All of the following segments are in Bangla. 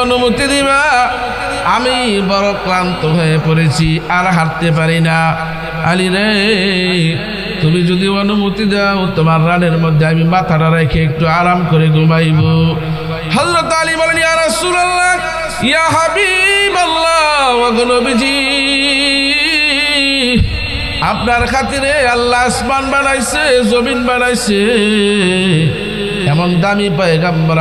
অনুমতি দিবা, আমি বড় ক্লান্ত হয়ে পড়েছি, আর হাঁটতে পারি না। আলী রে, তুমি যদি অনুমতি দাও তোমার রানের মধ্যে আমি মাথাটা রেখে একটু আরাম করে ঘুমাইব। হযরত আলী বলেন, ইয়া রাসূলুল্লাহ, ইয়া হাবিবাল্লাহ, ওয়া নবীজি, আপনার খাতিরে আল্লাহ আসমান বানাইছে, জমিন বানাইছে, এমন দামি পয়গম্বর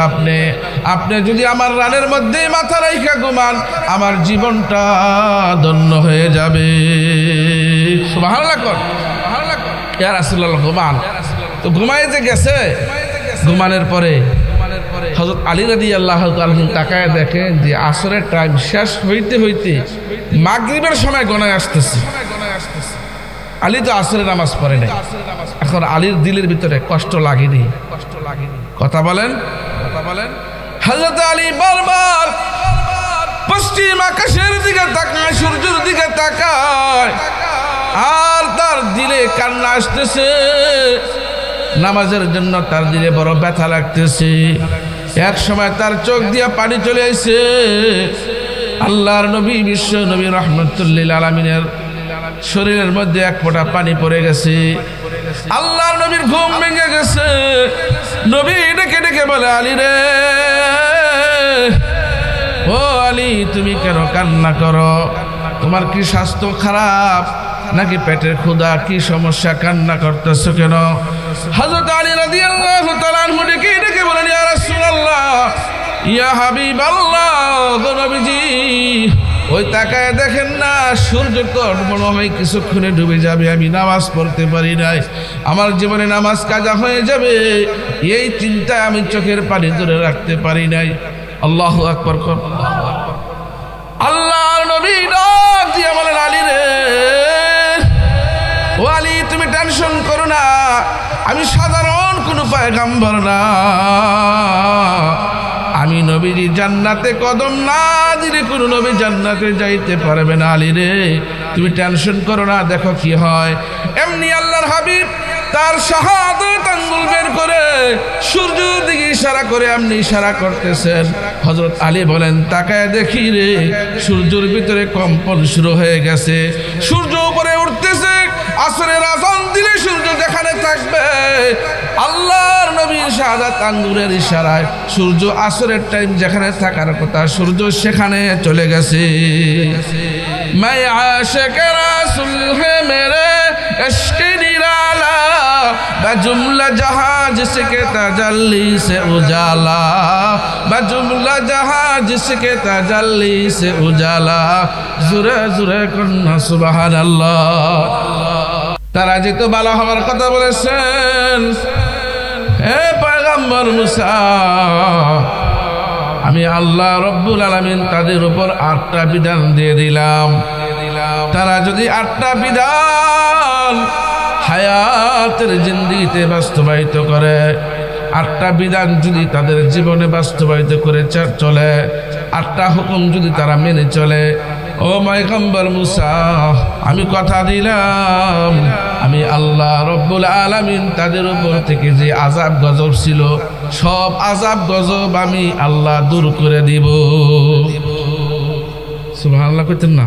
আপনি যদি আমার রানের মধ্যে মাথা রাইখা ঘুমান, আমার জীবনটা ধন্য হয়ে যাবে। সুবহানাল্লাহ। ইয়া রাসূলুল্লাহ, ঘুমান। তো ঘুমায় যে গেছে, ঘুমানোর পরে হযরত আলী রাদিয়াল্লাহু তাআলা তাকায় দেখেন যে আসরের টাইম শেষ হইতে হইতে মাগরিবের সময় গণায় আসতেছে। আলী তো আসরের নামাজ পড়ে নাই। এখন আলীর দিলের ভিতরে কষ্ট লাগেনি? কথা বলেন। হযরত আলী বারবার পশ্চিম আকাশের দিকে তাকায়, সূর্যের দিকে তাকায়, আর তার দিলে কান্না আসতেছে। নামাজের জন্য তার দিলে বড় ব্যথা লাগতেছে। এক সময় তার চোখ দিয়ে পানি চলে আসে। আল্লাহর নবী, বিশ্ব নবী রাহমাতুল লিল আলামিনের শরীরের মধ্যে এক ফোঁটা পানি পড়ে গেছে। আল্লাহর নবীর ঘুম ভেঙে গেছে। নবী ডেকে ডেকে বলে, আলী রে, ও আলী, তুমি কেন কান্না করো? তোমার কি স্বাস্থ্য খারাপ নাকি পেটের ক্ষুধা? কি সমস্যা, কান্না করতেছো কেন? হযরত আলী রাদিয়াল্লাহু তাআলা আনহু ডেকে ডেকে বলেন, ইয়া রাসূলুল্লাহ, ইয়া হাবিবাল্লাহ, নবীজি, ওই তাকায় দেখেন না, সূর্য তো মনে হয় কিছুক্ষণে ডুবে যাবে, আমি নামাজ পড়তে পারি নাই, আমার জীবনে নামাজ কাজা হয়ে যাবে, এই চিন্তায় আমি চোখের পানি ধরে রাখতে পারি নাই। আল্লাহু আকবার। আল্লাহর নবী ডাক দিয়ে বলেন, আলী রে, ও আলী, তুমি টেনশন করো না, আমি সাধারণ কোনো পয়গম্বর না, আমি নবীজি জান্নাতে কদম না দিলে কোনো নবী জান্নাতে যাইতে পারবে না। আলী রে, তুমি টেনশন করো না, দেখো কি হয়। এমনি আল্লাহর হাবিব তার শাহাদাত আঙ্গুল বের করে সূর্যের দিকে ইশারা করে এমনি ইশারা করতেছেন। হযরত আলী বলেন, তাকায় দেখি রে, সূর্যের ভিতরে কম্পন শুরু হয়ে গেছে, সূর্য উপরে উঠতেছে। আসরের আযান দিলে সূর্য যেখানে থাকবে, আল্লাহর নবীর শাহাদাত আঙ্গুলের ইশারায় সূর্য আসরের টাইম যেখানে থাকার কথা, সূর্য সেখানে চলে গেছে। मैं आशिक रसूल है मेरे इश्क निराला, बजुमला जहां जिसके तजल्ली से उजाला, बजुमला जहां जिसके तजल्ली से उजाला, जुरे जुरे कन्ना सुबहान अल्लाह। তারা যেহেতু ভালো হওয়ার কথা বলেছেন, হে পয়গম্বর মুসা, আমি আল্লাহ রব্বুল আলামিন তাদের উপর 8টা বিধান দিয়ে দিলাম। তারা যদি 8টা বিধান হায়াতের জিন্দেগিতে বাস্তবায়িত করে, 8টা বিধান যদি তাদের জীবনে বাস্তবায়িত করে চলে, 8টা হুকুম যদি তারা মেনে চলে, ও পয়গম্বর মুসা, আমি কথা দিলাম, আমি আল্লাহ রব্বুল আলামিন তাদের উপর থেকে যে আযাব গজব ছিল, সব আযাব গজব আমি আল্লাহ দূর করে দিব। সুবহানাল্লাহ কইতেন না?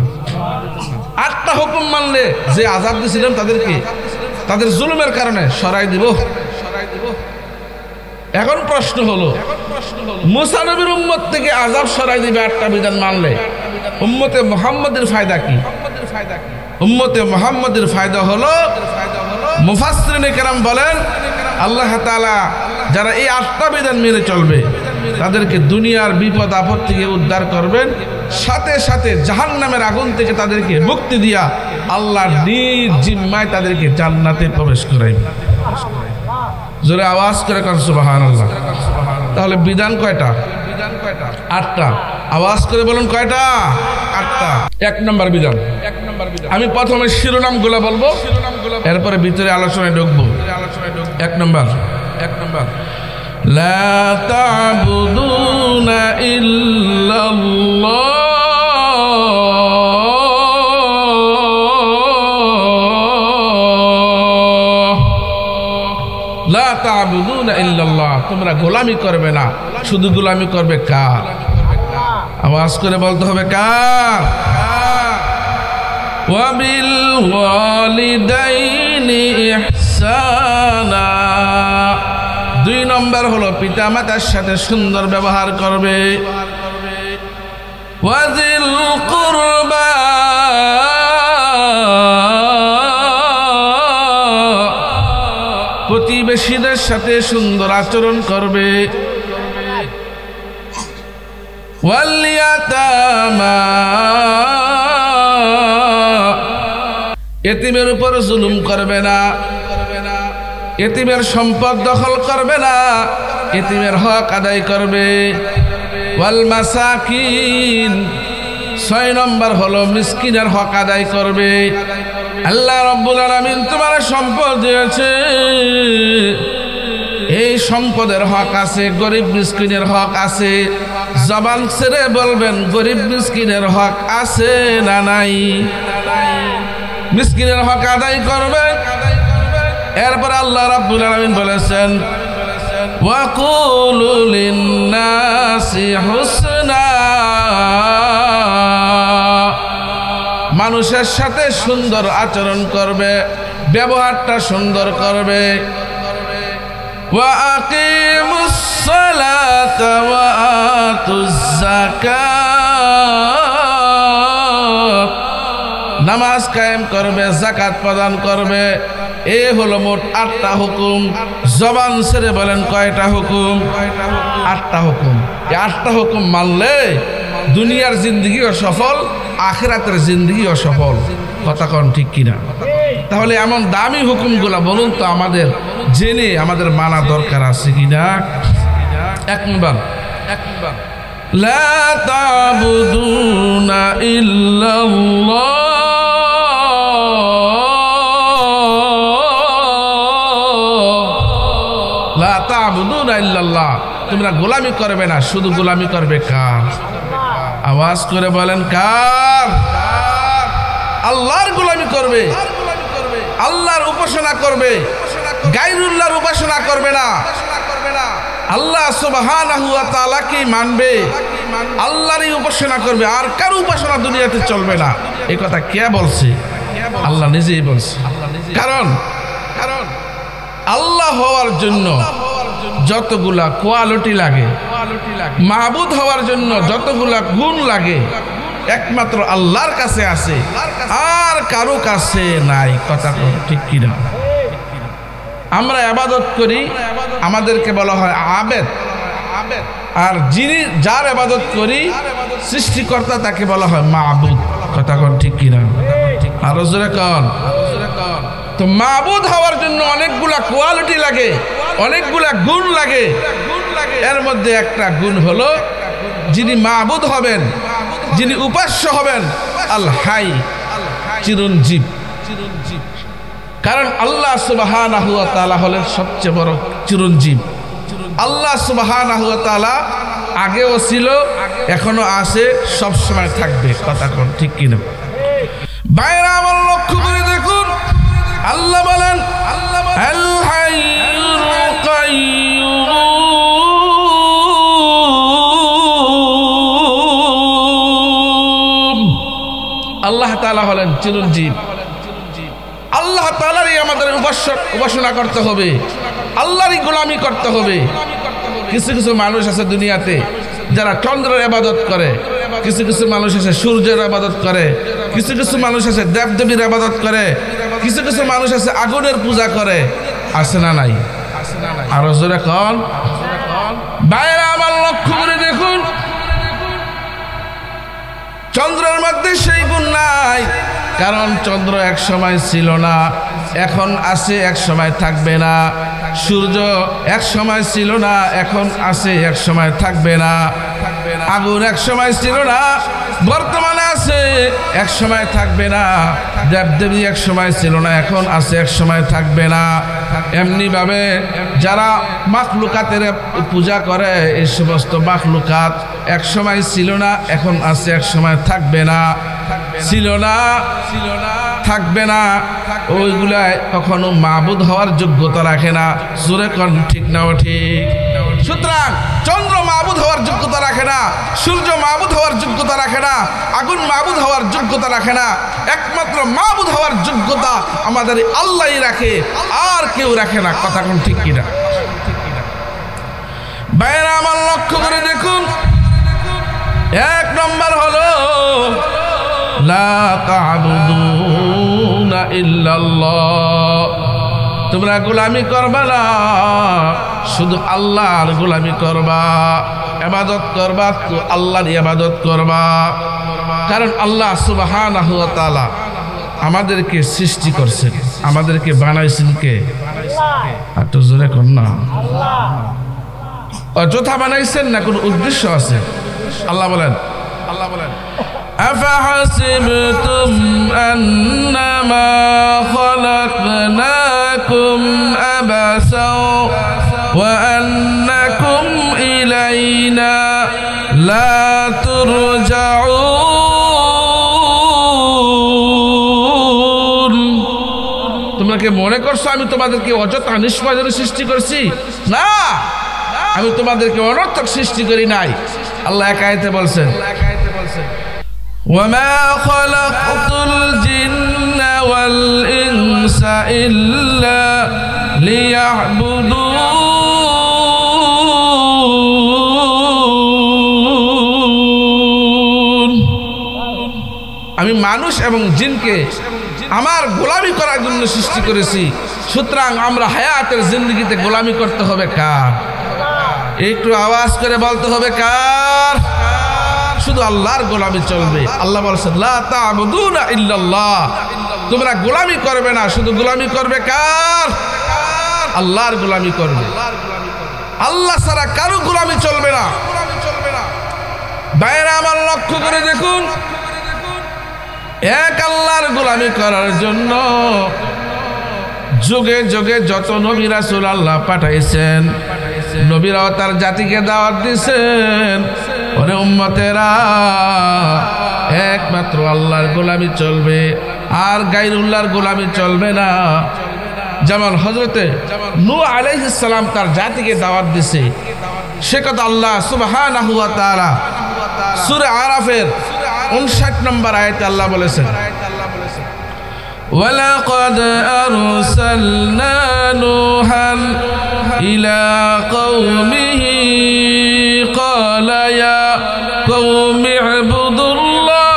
8টা হুকুম মানলে যে আযাব দিয়েছিলাম তাদেরকে, তাদের জুলুমের কারণে সরাই দিব। এখন প্রশ্ন হলো, মুসা নবীর উম্মত থেকে আযাব সরাই দিবে 8টা বিধান মানলে, উম্মতে মুহাম্মাদের ফায়দা কি? উম্মতে মুহাম্মাদের ফায়দা হলো, মুফাসসিরিনে কেরাম বলেন, আল্লাহ তাআলা যারা এই 8টা বিধান মেনে চলবে তাদেরকে দুনিয়ার বিপদ আপদ থেকে উদ্ধার করবেন, সাথে সাথে জাহান্নামের আগুন থেকে তাদেরকে মুক্তি দিয়া আল্লাহর নিজ জিম্মায় তাদেরকে জান্নাতে প্রবেশ করাইবেন। জোরে আওয়াজ করে কোন সুবহানাল্লাহ। তাহলে বিধান কয়টা? 8টা। আওয়াজ করে বলুন কয়টা? 8টা। 1 নম্বর বিধান, আমি প্রথমে শিরোনামগুলো বলবো, এরপরে ভিতরে আলোচনায় ঢুকবো। 1 নম্বর, লা তা'বুদুনা ইল্লাল্লাহ, লা তা'বুদুনা ইল্লাল্লাহ, তোমরা গোলামি করবে না। শুধু গোলামি করবে কার? আওয়াজ করে বলতে হবে কার? ওয়াবিল ওয়ালিদাইনি ইহসানা। 2 নম্বর হলো পিতা মাতার সাথে সুন্দর ব্যবহার করবে। ওয়াজিল কুরবা, প্রতিবেশীদের সাথে সুন্দর আচরণ করবে। ওয়াল ইয়াতামা, এতিমের উপর জুলুম করবে না, এতিমের সম্পদ দখল করবে না, এতিমের হক আদায় করবে। ওয়াল মাসাকিন, 6 নম্বর হলো মিসকিনের হক আদায় করবে। আল্লাহ রাব্বুল আলামিন তোমার সম্পদ দিয়েছে, এই সম্পদের হক আছে, গরিব মিসকিনের হক আছে। জবান ছেড়ে বলবেন গরিব মিসকিনের হক আছে না নাই? মিসকিনের হক আদায় করবে। এরপর আল্লাহ রাব্বুল আলামিন বলেছেন ওয়াকুলু লিন্নাসি হুসনা, মানুষের সাথে সুন্দর আচরণ করবে, ব্যবহারটা সুন্দর করবে। ওয়া আকিমুস সালাতা ওয়া আতুজ যাকাত, নামাজ কায়েম করবে, যাকাত প্রদান করবে। এ হলো মোট 8টা হুকুম। জবান ছেড়ে বলেন কয়টা হুকুম? 8টা হুকুম। এই 8টা হুকুম মানলে দুনিয়ার জিন্দগিও সফল, আখিরাতের জিন্দগিও সফল। কথা কোন ঠিক কিনা? তাহলে এমন দামি হুকুমগুলা বলুন তো আমাদের জেনে আমাদের মানা দরকার আছে কিনা? 1 নম্বর, লা তা'বুদুনা ইল্লাল্লাহ, লা তা'বুদুনা ইল্লাল্লাহ, তোমরা গোলামি করবে না, শুধু গোলামি করবে কার? আওয়াজ করে বলেন কার? আল্লাহর গোলামি করবে, আল্লাহর উপাসনা করবে, গায়রুল্লাহর উপাসনা করবে না। আল্লাহ সুবহানাহু ওয়া তাআলাকে মানবে, আল্লাহরই উপাসনা করবে, আর কারো উপাসনা দুনিয়াতে চলবে না। এই কথা কে বলছে? আল্লাহ নিজেই বলছে। কারণ আল্লাহ হওয়ার জন্য যতগুলা কোয়ালিটি লাগে, মাবুদ হওয়ার জন্য যতগুলা গুণ লাগে, একমাত্র আল্লাহর কাছে আছে, আর কারো কাছে নাই। কথা ঠিক কিনা? আমরা ইবাদত করি, আমাদেরকে বলা হয় আবেদ, আর যিনি যার ইবাদত করি সৃষ্টিকর্তা, তাকে বলা হয় মাবুদ। কথা কোন ঠিক কিনা? আরো জোরে কোন? তো মাবুদ হওয়ার জন্য অনেকগুলা কোয়ালিটি লাগে, অনেকগুলা গুণ লাগে। এর মধ্যে একটা গুণ হলো যিনি মাবুদ হবেন, যিনি উপাস্য হবেন, আল হাই, চিরঞ্জীব। কারণ আল্লাহ সুবহানাহু ওয়া তাআলা হলেন সবচেয়ে বড় চিরঞ্জীব। আল্লাহ সুবহানাহু ওয়া তাআলা আগেও ছিল, এখনো আছে, সব সময় থাকবে। কথা কোন ঠিক কিনা? বাইরে আমার লক্ষ্য করে দেখুন, আল্লাহ বলেন আল হাইয়ুল কাইয়্যুম, আল্লাহ তাআলা হলেন চিরঞ্জীব। আল্লাহ তাআলারই আমাদের উপাসনা করতে হবে, আল্লাহরই গোলামি করতে হবে। কিছু কিছু মানুষ আছে দুনিয়াতে যারা চন্দ্রের ইবাদত করে, কিছু কিছু মানুষ আছে সূর্যের ইবাদত করে, কিছু কিছু মানুষ আছে দেবদেবীর ইবাদত করে, কিছু কিছু মানুষ আছে আগুনের পূজা করে। আছে না নাই? আরো জোরে কোন? বাইরে আমার লক্ষ্য করে দেখুন, চন্দ্রের মধ্যে সেই গুণ নাই। কারণ চন্দ্র এক সময় ছিল না, এখন আছে, এক সময় থাকবে না। সূর্য এক সময় ছিল না, এখন আছে, এক সময় থাকবে না। আগুন এক সময় ছিল না, বর্তমানে আছে, এক সময় থাকবে না। দেবদেবী এক সময় ছিল না, এখন আছে, এক সময় থাকবে না। এমনি ভাবে যারা মাখলুকাতের পূজা করে, এই সমস্ত মাখলুকাত এক সময় ছিল না, এখন আছে, এক সময় থাকবে না। ছিল না, থাকবে না, ওইগুলা কখনো মাবুদ হওয়ার যোগ্যতা রাখে না। জোরে কোন ঠিক না ঠিক? সুতরাং চন্দ্র মাবুদ হওয়ার যোগ্যতা রাখে না, সূর্য মাবুদ হওয়ার যোগ্যতা রাখে না, আগুন মাবুদ হওয়ার যোগ্যতা রাখে না। একমাত্র মাবুদ হওয়ার যোগ্যতা আমাদের আল্লাহই রাখে, আর কেউ রাখে না। কথা কোন ঠিক কিনা? বাইরে আমার লক্ষ্য করে দেখুন, এক নম্বর হলো লা তা'বুদুনা ইল্লাল্লাহ, তোমরা গোলামি করবা না, শুধু আল্লাহর গোলামি করবা, ইবাদত করবা তো আল্লাহর ইবাদত করবা। কারণ আল্লাহ সুবহানাহু ওয়া তাআলা আমাদেরকে সৃষ্টি করছেন, আমাদেরকে বানাইছেন কে? আর তো জোরে কোন না, অযথা বানাইছেন না, কোন উদ্দেশ্য আছে। আল্লাহ বলেন আফাহাসিবতুম আন্নামা খালাকনাকুম আবাসা ওয়া আন্নাকুম ইলাইনা লা তুরজাউন। তোমরা কি মনে করছো আমি তোমাদেরকে অযথা নিষ্প্রয়োজনে সৃষ্টি করছি? না, আমি তোমাদেরকে অনর্থক সৃষ্টি করি নাই। আল্লাহ এক আয়াতে বলছেন ওয়ামা খালাকতুল জিন্না ওয়াল ইনসা ইল্লা লিয়াবুদুন। আমি মানুষ এবং জিনকে আমার গোলামি করার জন্য সৃষ্টি করেছি। সুতরাং আমরা হায়াতের জিন্দগিতে গোলামি করতে হবে কার? একটু আওয়াজ করে বলতে হবে কার? শুধু আল্লাহর গোলামি চলবে। আল্লাহ বলেছেন লা তা'বুদুনা ইল্লাল্লাহ, তোমরা গোলামি করবে না, শুধু গোলামি করবে কার? আল্লাহর গোলামি করবে। আল্লাহ ছাড়া কারো গোলামি চলবে না। বাইরে আমার লক্ষ্য করে দেখুন, এক আল্লাহর গোলামি করার জন্য যুগে যুগে যত নবী রাসূল আল্লাহ পাঠাইছেন, নবীরাও তার জাতিকে দাওয়াত দিয়েছেন, ওরে উম্মতেরা একমাত্র আল্লাহর গোলামি চলবে, আর গায়রুল্লাহর গোলামি চলবে না। যেমন হযরতে নূহ আলাইহিস সালাম তার জাতিকে দাওয়াত দিয়েছে, সে কথা আল্লাহ সুবহানাহু ওয়া তাআলা সূরা আরাফের 59 নম্বর আয়াতে আল্লাহ বলেছেন ওয়ালাকাদ আরসালনা নূহান ইলা কওমিহি ক্বালা ইয়া কওমি ইবুদুল্লাহ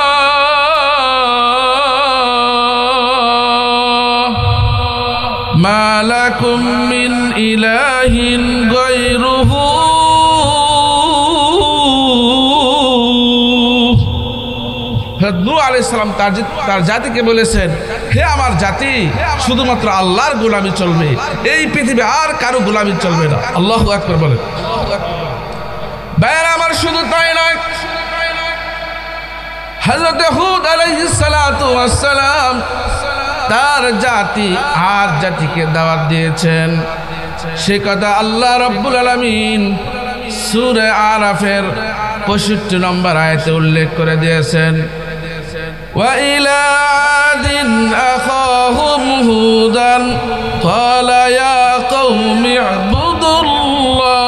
মা লাকুম মিন ইলাহিন গায়রুহু। নূহ আলাইহিস সালাম তার জাতিকে বলেছেন, হে আমার জাতি, শুধুমাত্র আল্লাহর গোলামি চলবে, এই পৃথিবী আর কারো গোলামি চলবে না। আল্লাহু আকবার বলেন। ভাইরা আমার, শুধু তাই নয়, হযরত হুদ আলাইহিস সালাতু ওয়াস সালাম তার জাতি আর জাতিকে দাওয়াত দিয়েছেন। সে কথা আল্লাহ রাব্বুল আলামিন সূরা আরাফের 65 নম্বর আয়াতে উল্লেখ করে দিয়েছেন وَإِلَى عَادٍ أَخَاهُمْ هُودًا قَالَ يَا قَوْمِ اعْبُدُوا اللَّهَ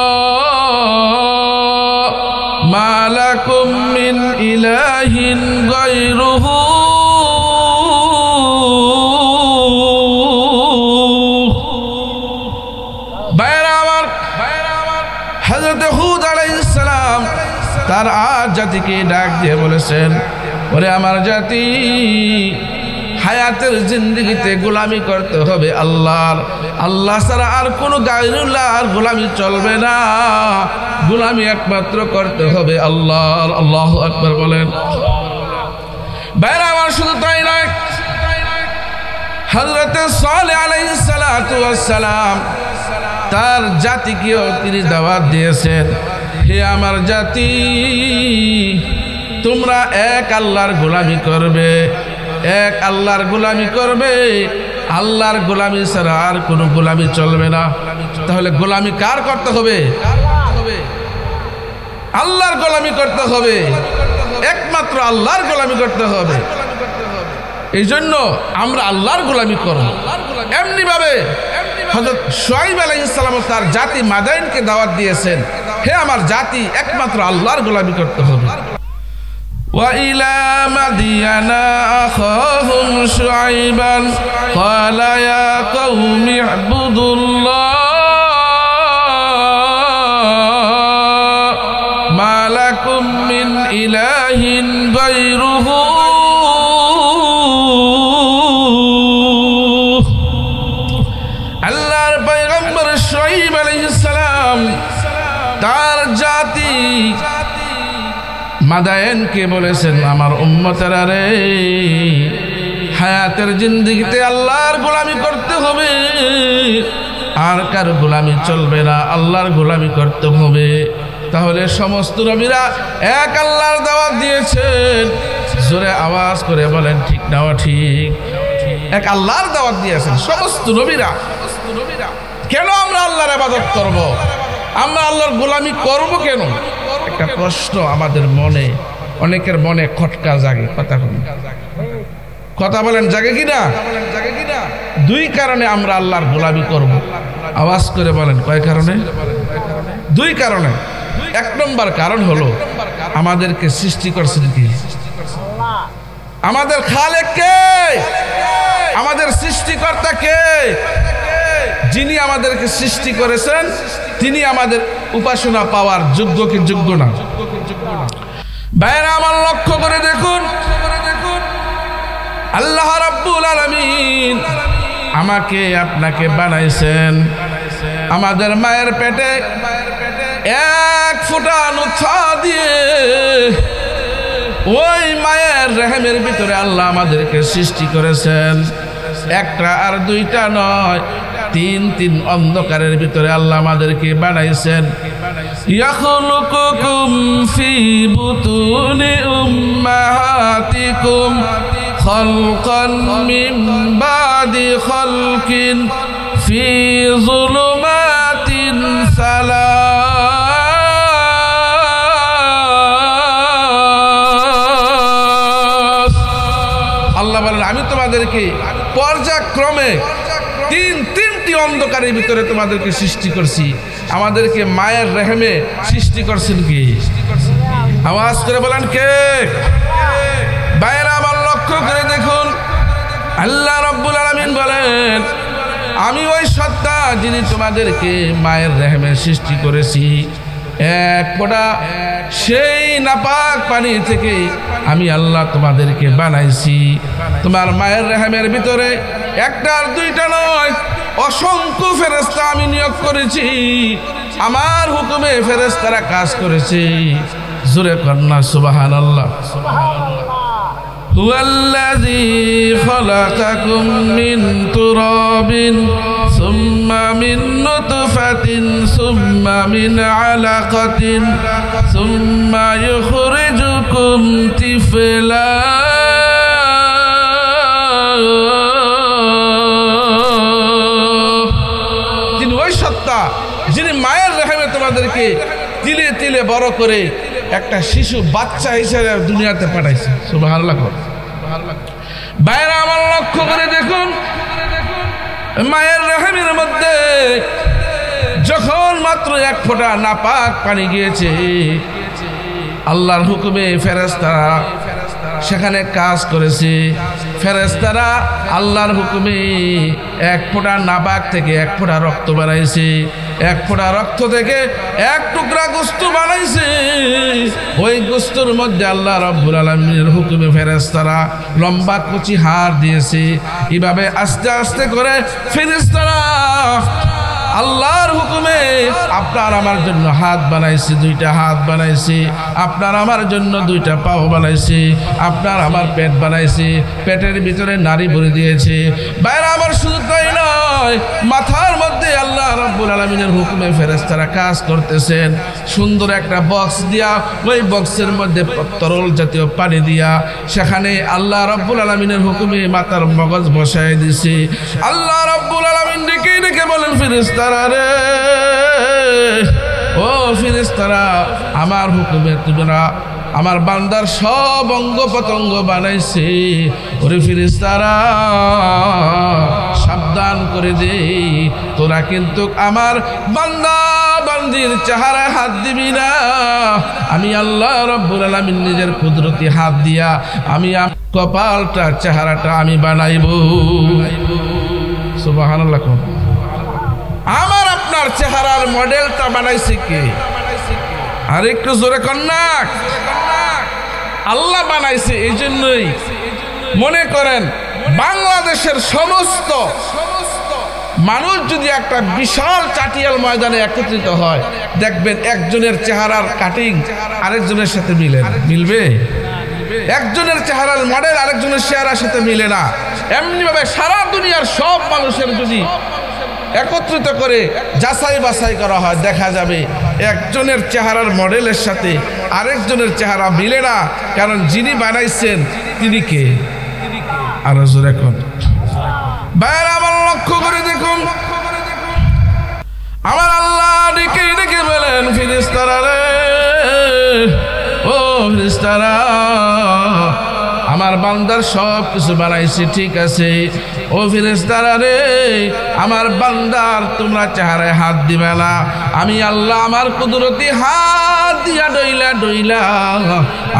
مَا لَكُمْ مِنْ إِلَٰهٍ غَيْرُهُ হযরত হুদ আলাইহিস সালাম তার আজ জাতিকে ডাক দিয়ে বলেছেন, ওরে আমার জাতি, হায়াতের জিন্দেগিতে গোলামি করতে হবে আল্লাহর। আল্লাহ ছাড়া আর কোনো গায়রুল্লাহর গোলামি চলবে না, গোলামি একমাত্র করতে হবে আল্লাহর। আল্লাহু আকবার বলেন। ভাইরা আমার, শুধু তাই নয়, হযরত সালেহ আলাইহিস সালাতু ওয়াস সালাম তার জাতিকেও তিনি দাওয়াত দিয়েছেন, হে আমার জাতি, তোমরা এক আল্লাহর গোলামি করবে, এক আল্লাহর গোলামি করবে, আল্লাহর গোলামি ছাড়া আর কোনো গোলামি চলবে না। তাহলে গোলামি কার করতে হবে? আল্লাহর গোলামি করতে হবে, একমাত্র আল্লাহর গোলামি করতে হবে। এই জন্য আমরা আল্লাহর গোলামি করব। এমনি ভাবে হযরত শুআয়ব আলাইহিস সালাম তার জাতি মাদায়েনকে দাওয়াত দিয়েছেন, হে আমার জাতি একমাত্র আল্লাহর গোলামি করতে হবে। وإلى مدين أخاهم شعيبا قال يا قوم اعبدوا الله ما لكم من إله غيره আল্লাহর পয়গম্বর শুআয়ব আলাইহিস সালাম তার জাতি মাদায়েনকে বলেছেন, আমার উম্মতেরা রে, হায়াতের জিন্দেগিতে আল্লাহর গোলামি করতে হবে, আর কার গোলামি চলবে না, আল্লাহর গোলামি করতে হবে। তাহলে সমস্ত নবীরা এক আল্লাহর দাওয়াত দিয়েছেন। জোরে আওয়াজ করে বলেন ঠিক না ঠিক? এক আল্লাহর দাওয়াত দিয়েছেন সমস্ত নবীরা। কেন আমরা আল্লাহর ইবাদত করব? আমরা আল্লাহর গোলামি করব কেন? একটা প্রশ্ন আমাদের মনে, অনেকের মনে খটকা জাগে। কথা বলেন জাগে কিনা? দুই কারণে আমরা আল্লাহর গোলামি করব। আওয়াজ করে বলেন কয় কারণে? দুই কারণে। এক নম্বর কারণ হলো আমাদেরকে সৃষ্টি করছেন কি? আমাদের খালেক কে? আমাদের সৃষ্টিকর্তা কে? যিনি আমাদেরকে সৃষ্টি করেছেন তিনি আমাদের উপাসনা পাওয়ার যোগ্য কি যোগ্য না? ভাইরা আমার লক্ষ্য করে দেখুন, আল্লাহ রাব্বুল আলামিন আমাকে আপনাকে বানাইছেন। আমাদের মায়ের পেটে এক ফোঁটা নুতফা দিয়ে ওই মায়ের রেহেমের ভিতরে আল্লাহ আমাদেরকে সৃষ্টি করেছেন। একটা আর দুইটা নয়, তিন তিন অন্ধকারের ভিতরে আল্লাহ আমাদেরকে বানাইছেন। ইয়াখলুকুকুম ফি বুতুনি উম্মাহাতিকুম খালকান মিন বাদি খালকিন ফি যুলুমাতিন সালাস। আল্লাহ বলেন আমি তোমাদেরকে পর্যায়ক্রমে তিনটি অন্ধকারের ভিতরে তোমাদেরকে সৃষ্টি করছি। আমাদেরকে মায়ের রেহেমে সৃষ্টি করছেন কি? আওয়াজ করে বলেন কে? বাইরে আবার লক্ষ্য করে দেখুন, আল্লাহ রাব্বুল আলামিন বলেন আমি ওই সত্তা যিনি তোমাদেরকে মায়ের রেহেমে সৃষ্টি করেছি। এক ফোঁটা সেই নাপাক পানি থেকে আমি আল্লাহ তোমাদেরকে বানাইছি। তোমার মায়ের রেহেমের ভিতরে একটা আর দুইটা নয়, অসংখ্য ফেরেশতা আমি নিয়োগ করেছি। আমার হুকুমে ফেরেশতারা কাজ করেছে। জোরে কন্না সুবহানাল্লাহ। হুয়াল্লাযী খালাকাকুম মিন তুরাবিন সুম্মা মিন নুতফাতিন সুম্মা মিন আলাকাতিন সুম্মা ইউখরিজুকুম তিফলা। তিনি ওই সত্তা যিনি মায়ের রেহেমে তোমাদেরকে তিলে তিলে বড় করে একটা শিশু বাচ্চা হিসেবে দুনিয়াতে পাঠাইছে। সুবহানাল্লাহ। বাইরে আমার লক্ষ্য করে দেখুন, মায়ের রেহেমের মধ্যে যখন মাত্র এক ফোঁটা নাপাক পানি গিয়েছে, আল্লাহর হুকুমে ফেরেশতারা সেখানে কাজ করেছে। ফেরেশতারা আল্লাহর হুকুমে এক ফোঁটা নাপাক থেকে এক ফোঁটা রক্ত বানাইছে। এক ফোঁটা রক্ত থেকে এক টুকরা গোশত বানাইছে। ওই গোশতের মধ্যে আল্লাহ রাব্বুল আলামিনের হুকুমে ফেরেশতারা লম্বা কুচি হাড় দিয়েছে। এইভাবে আস্তে আস্তে করে ফেরেশতারা আল্লাহর হুকুমে আপনার আমার জন্য হাত বানাইছে, দুইটা হাত বানাইছে। আপনার আমার জন্য দুইটা পাও বানাইছে। আপনার আমার পেট বানাইছে, পেটের ভিতরে নারী ভরে দিয়েছে। বাইরে আমার শুধু তাই নয়, মাথার মধ্যে আল্লাহ রাব্বুল আলামিনের হুকুমে ফেরেশতারা কাজ করতেছেন। সুন্দর একটা বক্স দিয়া, ওই বক্সের মধ্যে তরল জাতীয় পানি দিয়া সেখানে আল্লাহ রাব্বুল আলামিনের হুকুমে মাথার মগজ বসায় দিছে। আল্লাহ রাব্বুল আলামিন ডেকে ডেকে বলেন, ফেরেশতারা রে, ও ফেরেশতারা, আমার হুকুমে তোমরা আমার বান্দার সব অঙ্গ পতঙ্গ বানাইছে। ওরে ফেরেশতারা সাবধান করে দে, তোরা কিন্তু আমার বান্দা বান্দির চেহারায় হাত দিবি না। আমি আল্লাহ রব্বুল আলামিন নিজের কুদরতি হাত দিয়া আমি কপালটা চেহারাটা আমি বানাইব। সুবহানাল্লাহ। আমার আপনার চেহারার মডেলটা বানাইছে কে? আর একটু জোরে কন্যা, আল্লাহ বানাইছে। এই জন্যই মনে করেন বাংলাদেশের সমস্ত মানুষ যদি একটা বিশাল চাটিয়াল ময়দানে একত্রিত হয়, দেখবেন একজনের চেহারার কাটিং আরেকজনের সাথে মিলবে। একজনের চেহারার মডেল আরেকজনের চেহারার সাথে মিলে না। এমনি ভাবে সারা দুনিয়ার সব মানুষের যদি একত্রিত করে যাচাই বাছাই করা হয়, দেখা যাবে একজনের চেহারার মডেলের সাথে আরেকজনের চেহারা মিলে না। কারণ যিনি বানাইছেন তিনি কে? আরো জোরে কোন বাইরে আমার লক্ষ্য করে দেখুন, আমার আল্লাহ ডেকে ডেকে বলেন, ফেরেশতারা রে, ও ফেরেশতারা, আমার বান্দার সব কিছু বানাইছি, ঠিক আছে। ও ফেরেশতারা রে, আমার বান্দার তোমরা চেহারায় হাত দিবে না। আমি আল্লাহ আমার কুদরতি হাত দিয়া ডইলা ডইলা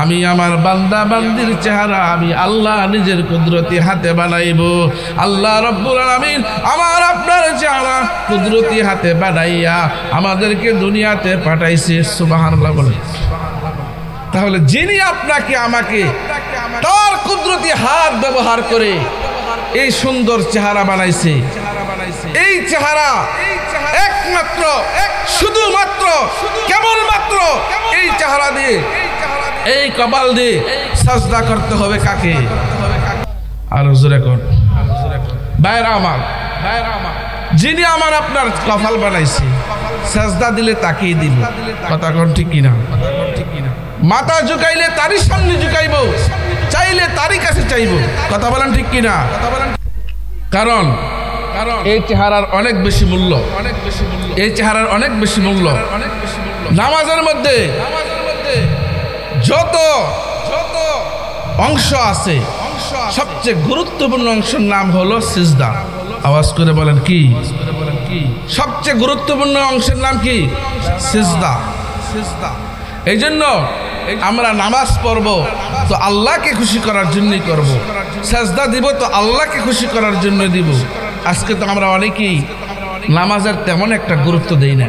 আমি আমার বান্দা বান্দির চেহারা আমি আল্লাহ নিজের কুদরতি হাতে বানাইব। আল্লাহ রব্বুল আলামিন আমার আপনার চেহারা কুদরতি হাতে বানাইয়া আমাদেরকে দুনিয়াতে পাঠাইছে। সুবহানাল্লাহ বলে। তাহলে যিনি আপনাকে আমাকে তার কুদরতি হাত ব্যবহার করে এই সুন্দর চেহারা বানাইছে, এই চেহারা একমাত্র শুধুমাত্র কেবলমাত্র এই চেহারা দিয়ে, এই কপাল দিয়ে সাজদা করতে হবে কাকে? আরো জোরে কোন বাইরা আমার, যিনি আমার আপনার কপাল বানাইছে, সাজদা দিলে তাকেই দিব। কথা কোন ঠিক কিনা? মাথা ঝুঁকাইলে তারই সামনে ঝুঁকাইব, চাইলে তারই কাছে চাইব। কথা বলেন ঠিক কিনা? কারণ এই চেহারার অনেক বেশি মূল্য, এই চেহারার অনেক বেশি মূল্য। নামাজের মধ্যে যত অংশ আছে, সবচেয়ে গুরুত্বপূর্ণ অংশের নাম হলো সিজদা। আওয়াজ করে বলেন কি? সবচেয়ে গুরুত্বপূর্ণ অংশের নাম কি? সিজদা। এই জন্য আমরা নামাজ পড়ব তো আল্লাহকে খুশি করার জন্যই করব, সাজদা দিব তো আল্লাহকে খুশি করার জন্য দিব। আজকে তো আমরা অনেকেই নামাজের তেমন একটা গুরুত্ব দেই না,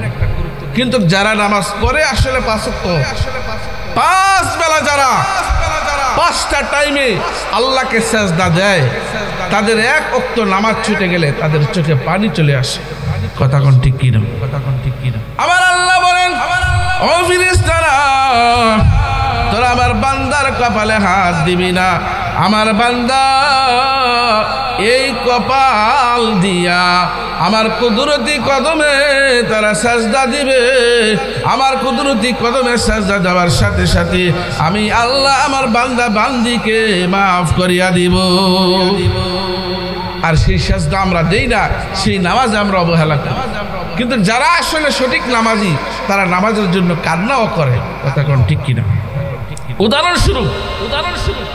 কিন্তু যারা নামাজ পড়ে আসলে পাঁচ বেলা যারা পাঁচটা টাইমে আল্লাহকে সাজদা দেয়, তাদের এক ওয়াক্ত নামাজ ছুটে গেলে তাদের চোখে পানি চলে আসে। কথা কোন ঠিক কিনা? আমার আল্লাহ বলেন, ও ফেরেশতারা, তোরা আমার বান্দার কপালে হাত দিবি না। আমার বান্দা এই কপাল দিয়া আমার কুদরতি কদমে তারা সাজদা দিবে। আমার কুদরতি কদমে সাজদা দেওয়ার সাথে সাথে আমি আল্লাহ আমার বান্দা বান্দিকে মাফ করিয়া দিব। আর সেই সাজদা আমরা দেই না, সেই নামাজ আমরা অবহেলা করি। কিন্তু যারা আসলে সঠিক নামাজি, তারা নামাজের জন্য কান্নাও করে। কথা কোন ঠিক কিনা? উদাহরণস্বরূপ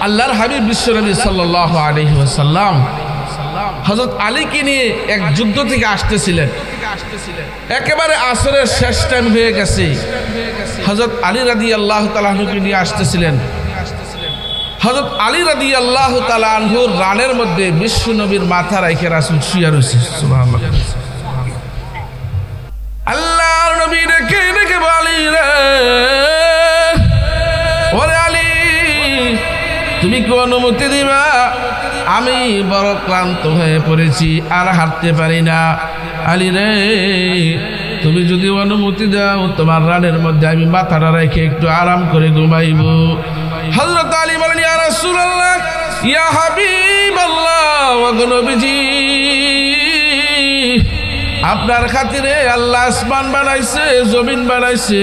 আল্লাহর হাবিব বিশ্বনবী সাল্লাল্লাহু আলাইহি ওয়াসাল্লাম হযরত আলীকে নিয়ে এক যুদ্ধ থেকে আসতেছিলেন। একেবারে আসরের শেষ টাইম হয়ে গেছে। হযরত আলী রাদিয়াল্লাহু তাআলা আনহুকে নিয়ে আসতেছিলেন। হযরত আলী রাদিয়াল্লাহু তাআলা আনহুর রানের মধ্যে বিশ্বনবীর মাথা রাখে রাসূল শুয়ে রয়েছে। সুবহানাল্লাহ। আল্লাহর নবী ডেকে ডেকে বলি, রে ওরে আলী, তুমি কি অনুমতি দিবা? আমি বড় ক্লান্ত হয়ে পড়েছি, আর হাঁটতে পারি না। আলী রে, তুমি যদি অনুমতি দাও, তোমার রানের মধ্যে আমি মাথাটা রেখে একটু আরাম করে ঘুমাইব। হযরত আলী বলেন, ইয়া রাসূলুল্লাহ, ইয়া হাবিবাল্লাহ, ওয়া নবীজি, আপনার খাতিরে আল্লাহ আসমান বানাইছে, জমিন বানাইছে।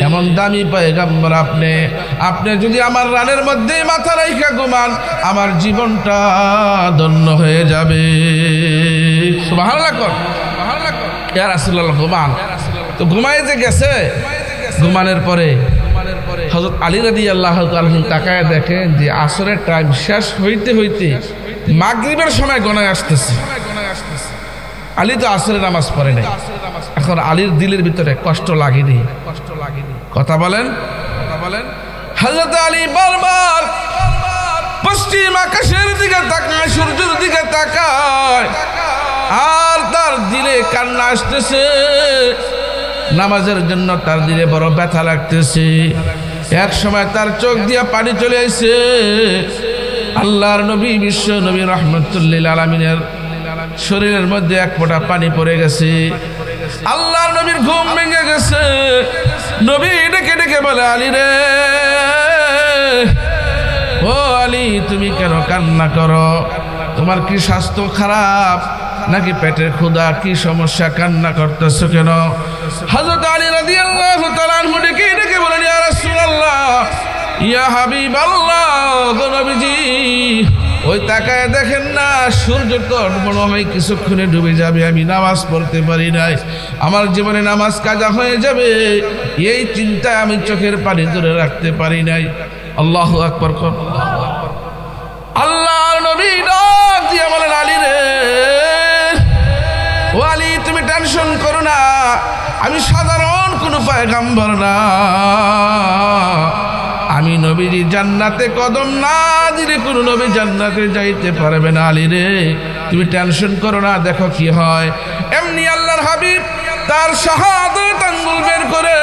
এমন দামি পয়গম্বর আপনি, আপনি যদি আমার রানের মধ্যে মাথা রাইখা ঘুমান, আমার জীবনটা ধন্য হয়ে যাবে। সুবহানাল্লাহ কর, ইয়া রাসূলুল্লাহ ঘুমান। তো ঘুমাই যে গেছে, ঘুমানোর পরে হযরত আলী রাদিয়াল্লাহু তাআলা তাকায় দেখেন যে আসরের টাইম শেষ হইতে হইতে মাগরিবের সময় গণায় আসতেছে। আলী তো আসরের নামাজ পড়ে নাই। এখন আলীর দিলের ভিতরে কষ্ট লাগেনি? কথা বলেন। হযরত আলী বারবার পশ্চিম আকাশের দিকে তাকায়, সূর্যের দিকে তাকায়, আর তার দিলে কান্না আসতেছে। নামাজের জন্য তার দিলে বড় ব্যথা লাগতেছে। এক সময় তার চোখ দিয়ে পানি চলে আসে। আল্লাহর নবী, বিশ্ব নবী রাহমাতুল লিল আলামিনের শরীরের মধ্যে এক ফোঁটা পানি পড়ে গেছে। আল্লাহর নবীর ঘুম ভেঙে গেছে। নবী ডেকে ডেকে বলে, আলী রে, ও আলী, তুমি কেন কান্না করো? তোমার কি স্বাস্থ্য খারাপ নাকি পেটের ক্ষুধা? কি সমস্যা? কান্না করতেছো কেন? হযরত আলী রাদিয়াল্লাহু তাআলা আনহু ডেকে ডেকে বলেন, ইয়া রাসূলুল্লাহ, ইয়া হাবিবাল্লাহ, গো নবীজি, ওই তাকায় দেখেন না, সূর্য তো মনে হয় কিছুক্ষণে ডুবে যাবে। আমি নামাজ পড়তে পারি নাই, আমার জীবনে নামাজ কাজা হয়ে যাবে, এই চিন্তায় আমি চোখের পানি ধরে রাখতে পারি নাই। আল্লাহু আকবার। আল্লাহর নবী ডাক দিয়ে বলেন, আলী রে, ও আলী, তুমি টেনশন করো না, আমি সাধারণ কোনো পয়গম্বর না, আমি নবীজি জান্নাতে কদম না দিলে কোনো নবী জান্নাতে যাইতে পারবে না। আলী রে, তুমি টেনশন করো না, দেখো কি হয়। এমনি আল্লাহর হাবিব তার শাহাদাত আঙ্গুল বের করে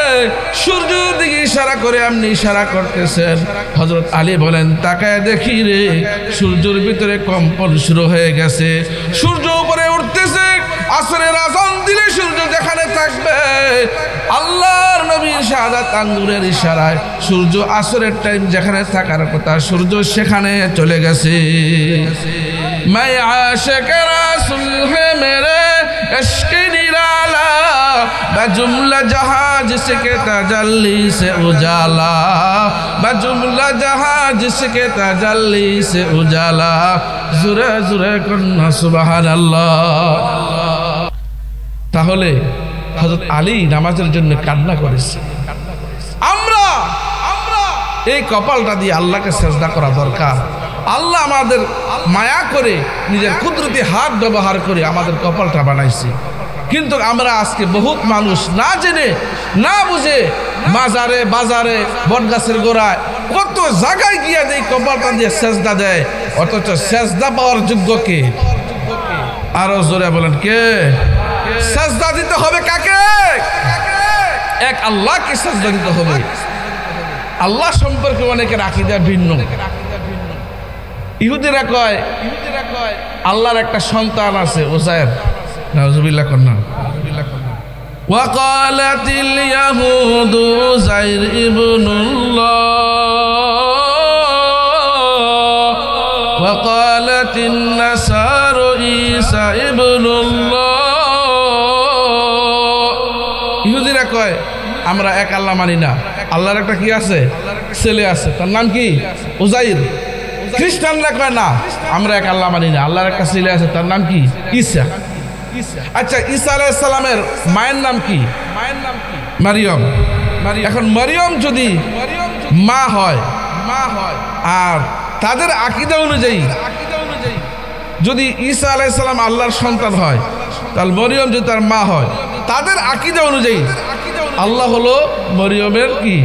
সূর্যের দিকে ইশারা করে এমনি ইশারা করতেছেন। হযরত আলী বলেন, তাকায় দেখি রে, সূর্যের ভিতরে কম্পন শুরু হয়ে গেছে, সূর্য উপরে উঠতেছে। আসরের আযান দিলে সূর্য যেখানে থাকবে, আল্লাহর নবীর শাহাদাত আঙ্গুলের ইশারায় সূর্য আসরের টাইম যেখানে থাকার কথা, সূর্য সেখানে চলে গেছে। मैं आशिक रसूल है मेरे इश्क निराला, बजुमला जहां जिसके तजल्ली से उजाला, बजुमला जहां जिसके तजल्ली से उजाला, जुरे जुरे कन्ना सुबहानाल्लाह। তাহলে হযরত আলী নামাজের জন্য কান্না করেছে। আমরা এই কপালটা দিয়ে আল্লাহকে সেজদা করা দরকার। আল্লাহ আমাদের মায়া করে নিজের কুদরতি হাত ব্যবহার করে আমাদের কপালটা বানাইছে। কিন্তু আমরা আজকে বহুত মানুষ না জেনে না বুঝে মাজারে, বাজারে, বটগাছের গোড়ায় কত জায়গায় গিয়ে এই কপালটা দিয়ে সেজদা দেয়, অথচ সেজদা পাওয়ার যোগ্য কে? আরো জোরে বলেন, কে? সেজদা দিতে হবে কাকে? এক আল্লাহকে সেজদা দিতে হবে। আল্লাহ সম্পর্কে অনেকের আকীদা ভিন্ন। ইহুদিরা কয় আল্লাহর একটা সন্তান আছে, উযায়ের। নাউযুবিল্লাহ কন্না। ওয়াকালাতিল ইয়াহুদু উযাইর ইবনুল্লাহ ওয়াকালাতিন নাসারু ঈসা ইবনুল্লাহ। ইহুদিরা কয় আমরা এক আল্লাহ মানি না, আল্লাহর একটা কি আছে? ছেলে আছে, তার নাম কি? উযাইর। খ্রিস্টানরা কয় না, আমরা এক আল্লাহ মানি না, আল্লাহর একটা ছেলে আছে, তার নাম কি? ঈসা। আচ্ছা, ঈসা আলাইহিস সালামের মায়ের নাম কি? মারিয়ম। এখন মারিয়ম যদি মা হয় আর তাদের আকীদা অনুযায়ী যদি ঈসা আলাইহিস সালাম আল্লাহর সন্তান হয়, তাহলে মরিয়ম যদি তার মা হয়, তাদের আকীদা অনুযায়ী আল্লাহ হলো মরিয়মের কি?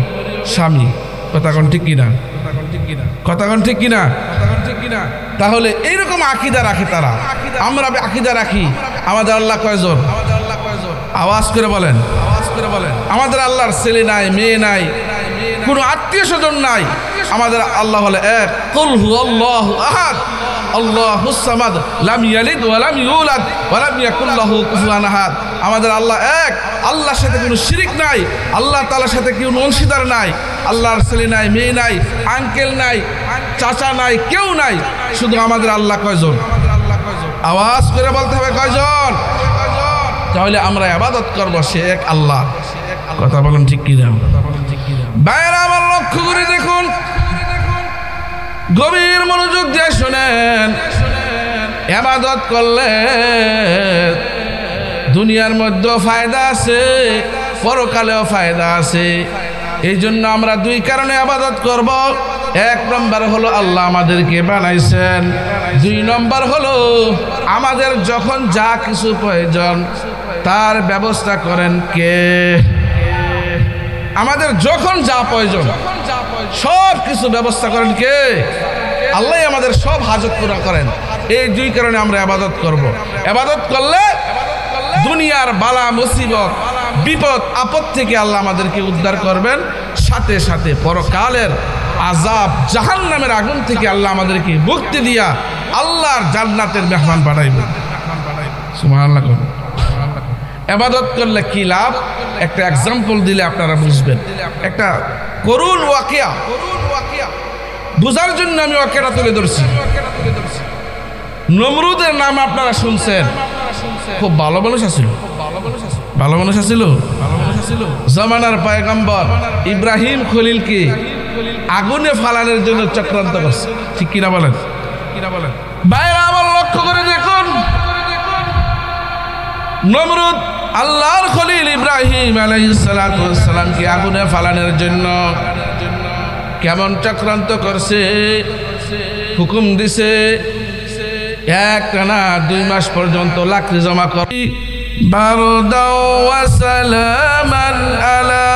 স্বামী। কথা কোন ঠিক কিনা? কথা কোন ঠিক কিনা? তাহলে এইরকম আকীদা রাখে তারা। আমরা আকীদা রাখি আমাদের আল্লাহ কয়জন? আওয়াজ করে বলেন। আমাদের আল্লাহর ছেলে নাই, মেয়ে নাই, কোনো আত্মীয় স্বজন নাই। আমাদের আল্লাহ হলো এক। কুল হুয়াল্লাহু আহাদ আল্লাহুস সামাদ লাম ইয়ালিদ ওয়া লাম ইউলাদ ওয়া লাম ইয়াকুল লাহু কুফুয়ান আহাদ। আমাদের আল্লাহ এক। আল্লাহর সাথে কোনো শিরিক নাই, আল্লাহ তাআলার সাথে কোনো অংশীদার নাই। আল্লাহর ছেলে নাই, মেয়ে নাই, আঙ্কেল নাই, চাচা নাই, কেউ নাই। শুধু আমাদের আল্লাহ কয়জন? আওয়াজ করে বলতে হবে, কয়জন? তাহলে আমরা ইবাদত করব সে এক আল্লাহ। কথা বলেন ঠিক কি না? বাইরে আমার লক্ষ্য করে দেখুন, গভীর মনোযোগ দিয়ে শোনেন। ইবাদত করলে দুনিয়ার মধ্যেও ফায়দা আছে, পরকালেও ফায়দা আছে। এই জন্য আমরা দুই কারণে ইবাদত করব। এক নম্বর হলো আল্লাহ আমাদেরকে বানাইছেন, দুই নম্বর হলো আমাদের যখন যা কিছু প্রয়োজন তার ব্যবস্থা করেন কে? আমাদের যখন যা প্রয়োজন সব কিছু ব্যবস্থা করেন কে? আল্লাহ আমাদের সব হাজত পুরা করেন। এই দুই কারণে আমরা ইবাদত করব। ইবাদত করলে দুনিয়ার বালা মুসিবত বিপদ আপদ থেকে আল্লাহ আমাদেরকে উদ্ধার করবেন, সাথে সাথে পরকালের আযাব জাহান্নামের আগুন থেকে আল্লাহ আমাদেরকে মুক্তি দিয়া আল্লাহর জান্নাতের মেহমান বানাইবেন। সুবহানাল্লাহ। ইবাদত করলে কি লাভ? একটা এক্সাম্পল দিলে আপনারা বুঝবেন। একটা করুণ ওয়াকিয়া বুঝার জন্য আমি ওয়াকিয়াটা তুলে ধরছি। নমরুদের নাম আপনারা শুনছেন, খুব ভালো মানুষ আছিল, ভালো মানুষ আছিল। জামানার পয়গম্বর ইব্রাহিম খলিলকে আগুনে ফালানোর জন্য চক্রান্ত করছে, ঠিক কিনা বলেন? বাইরে আমার লক্ষ্য করে দেখুন, নমরুদ আল্লাহর খলিল ইব্রাহিম আলাইহিস সালাতু ওয়াস সালামকে আগুনে ফালানোর জন্য কেমন চক্রান্ত করছে। হুকুম দিছে একটানা 2 মাস পর্যন্ত লাকড়ি জমা করি। বারদাও ওয়া সালামান আলা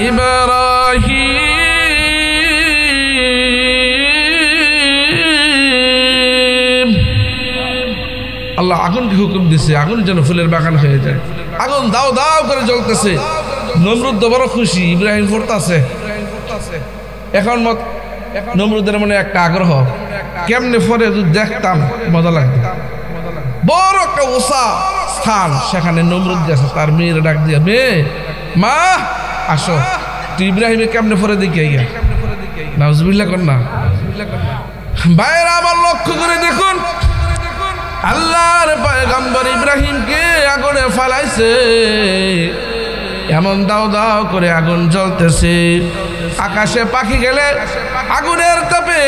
ইব্রাহিম। আল্লাহ আগুনকে হুকুম দিছে, আগুন যেন ফুলের বাগান হয়ে যায়। আগুন দাও দাও করে জ্বলতেছে। নমরুদ তো বড় খুশি, ইব্রাহিম পড়তাছে। এখন নমরুদের মনে একটা আগ্রহ, কেমনে পরে দেখতাম মজা লাগতো। বড় একটা উঁচা স্থান, সেখানে নমরুদ গেছে, তার মেয়ের ডাক দিয়ে, মেয়ে মা আসো, তুই ইব্রাহিমে কেমনে পরে দেখে গিয়া। নাউজুবিল্লাহ কর না। বাইরে আবার লক্ষ্য করে দেখুন, আল্লাহর পয়গম্বর ইব্রাহিমকে আগুনে ফালাইছে। এমন দাও দাও করে আগুন জ্বলতেছে। আকাশে পাখি গেলে আগুনের তাপে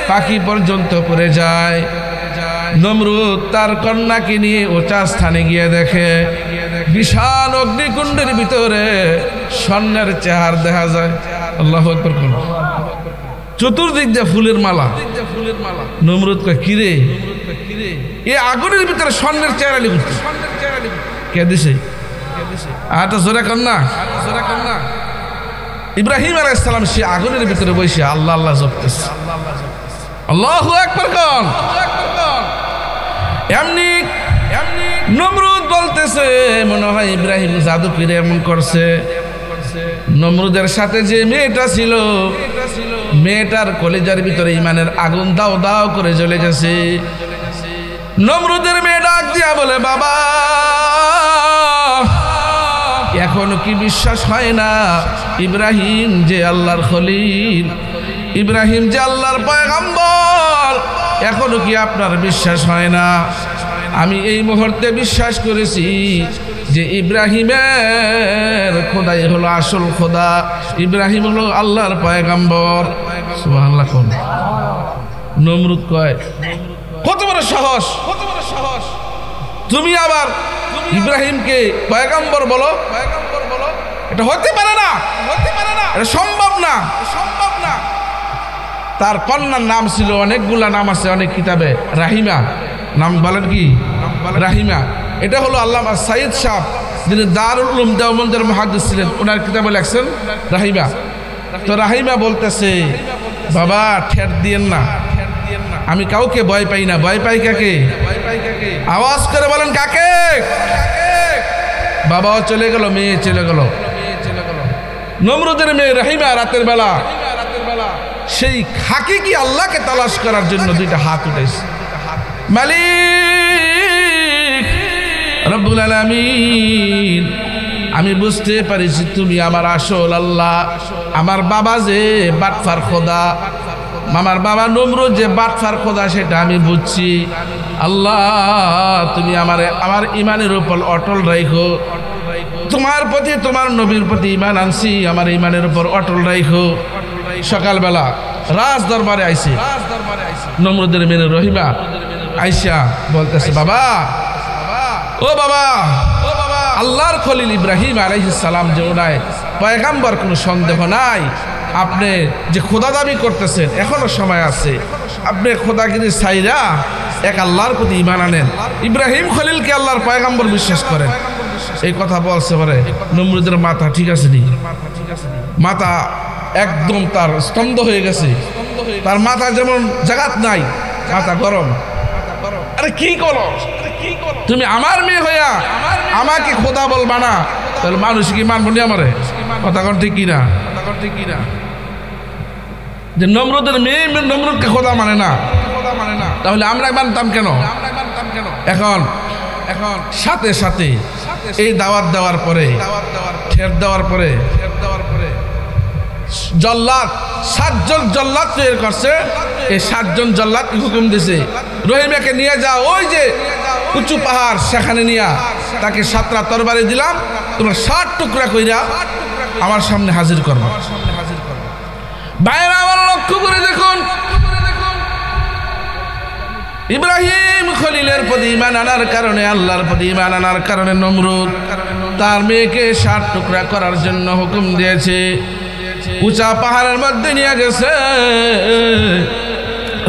পাখি পর্যন্ত পড়ে যায়। নমরুদ তার কন্যাকে নিয়ে উঁচা স্থানে গিয়ে দেখে বিশাল অগ্নিকুণ্ডের ভিতরে স্বর্ণের চেহার দেখা যায়। আল্লাহু আকবার। চতুর্দিক দিয়ে ফুলের মালা। নমরুদ কয়, কিরে এই আগুনের ভিতরে স্বর্ণের চেহারা লিখছে কে দিছে? আটা জোরে কন্যা। ইব্রাহিম আলাইহিস সালাম সে আগুনের ভিতরে বসে আল্লাহ আল্লাহ জপতেছে। আল্লাহু আকবার কোন। এমনি নমরুদ বলতেছে, মনে হয় ইব্রাহিম জাদু করে এমন করছে। নমরুদের সাথে যে মেয়েটা ছিল, মেয়েটার কলিজার ভিতরে ইমানের আগুন দাও দাও করে জ্বলে গেছে। নমরুদের মেয়ে ডাক দিয়া বলে, বাবা এখনো কি বিশ্বাস হয় না ইব্রাহিম যে আল্লাহর খলিল, ইব্রাহিম যে আল্লাহর পয়গম্বর, এখনো কি আপনার বিশ্বাস হয় না? আমি এই মুহূর্তে বিশ্বাস করেছি যে ইব্রাহিমের খোদাই হলো আসল খোদা, ইব্রাহিম হলো আল্লাহর পয়গম্বর। সুবহানাল্লাহ। নমরুদ কয়, কত বড় সাহস, তুমি আবার ইব্রাহিমকে পয়গম্বর বলো? এটা হতে পারে না, এটা সম্ভব না। তার কন্যার নাম ছিল, অনেকগুলা নাম আছে অনেক কিতাবে, রাহিমা। নাম বলেন কি? রাহিমা। এটা হলো আল্লামা সাইদ সাহেব, যিনি দারুল উলুম দেওবন্দের মুহাদ্দিস ছিলেন, ওনার কিতাবে লেখছেন রাহিমা। তো রাহিমা বলতেছে, বাবা ঠেট দিয়েন না, আমি কাউকে ভয় পাই না। ভয় পাই কাকে? আওয়াজ করে বলেন কাকে? বাবাও চলে গেল, মেয়ে চলে গেল। নমরুদের মেয়ে রাহিমা রাতের বেলা সেই হাকিকি আল্লাহকে তালাশ করার জন্য 2টা হাত উঠাইছে। মালিক রব্বুল আলামিন, আমি বুঝতে পারিছি তুমি আমার আসল আল্লাহ। আমার বাবা যে বাটফার খোদা, আমার বাবা নমরুদ যে বাটফার খোদা, সেটা আমি বুঝছি। আল্লাহ তুমি আমার ইমানের উপর অটল রাখো। তোমার প্রতি, তোমার নবীর প্রতি ইমান আনছি, আমার ইমানের উপর অটল রাখো। সকালবেলা রাজ দরবারে আইছে নমরুদের মেয়ে রহিমা, আইসা বলতেছে, বাবা ও বাবা, আল্লাহর খলিল ইব্রাহিম আলাইহিস সালাম যে ওনায় পয়গাম্বর, কোনো সন্দেহ নাই। আপনি যে খোদা দাবি করতেছেন এখনো সময় আছে, আপনি খোদাগিরি ছাইরা এক আল্লাহর প্রতি ঈমান আনেন। ইব্রাহিম খলিলকে আল্লাহর পয়গাম্বর বিশ্বাস করেন। এই কথা বলছে পারে নমরুদের মাথা ঠিক আছে নি, মাথা একদম তার স্তম্ভ হয়ে গেছে, তার মাথা যেমন জাগাত নাই, মাথা গরম। আরে কি করো তুমি, আমার মেয়ে হইয়া আমাকে খোদা বলবা না, তাহলে মানুষ কি মানব নি আমারে? কথা কোন ঠিক কিনা? যে নমরুদের মেয়ে নমরুদকে খোদা মানে না, তাহলে আমরা মানতাম কেন? এখন সাথে সাথে এই দাওয়াত দেওয়ার পরে, ঠের দেওয়ার পরে জল্লাদ 7 জন জল্লাদ তৈরি করছে। এই 7 জন জল্লাদ হুকুম দিছে, রহিমাকে নিয়ে যাও ওই যে উঁচু পাহাড়, সেখানে নিয়ে তাকে 7টা তরবারি দিলাম, তোমরা 7 টুকরা কইরা আমার সামনে হাজির করবো। ভাইরা আমার লক্ষ্য করে দেখুন, ইব্রাহিম খলিলের প্রতি ঈমান আনার কারণে, আল্লাহর প্রতি ঈমান আনার কারণে নমরুদ তার মেয়েকে 7 টুকরা করার জন্য হুকুম দিয়েছে। উঁচা পাহাড়ের মধ্যে নিয়ে গেছে,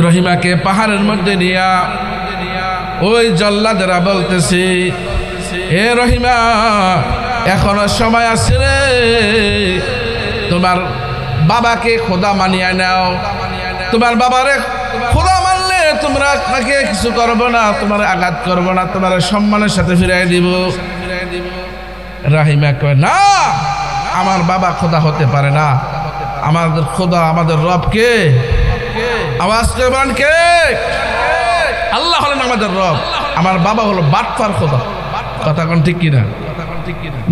রহিমাকে পাহাড়ের মধ্যে নিয়া ওই জল্লাদেরা বলতেছে, হে রহিমা এখনো সময় আছে রে, তোমার বাবাকে খোদা মানিয়ে নাও। তোমার বাবারে খোদা মানলে তোমরা তাকে কিছু করবো না, তোমার আঘাত করবো না, তোমার সম্মানের সাথে ফিরাই দিব। রহিমা কয় না, আমার বাবা খোদা হতে পারে না, আমাদের খোদা আমাদের রব কে? আওয়াজ করে বলেন কে? আল্লাহ হলেন আমাদের রব, আমার বাবা হলো বাটপার খোদা। কথা কোন ঠিক কিনা?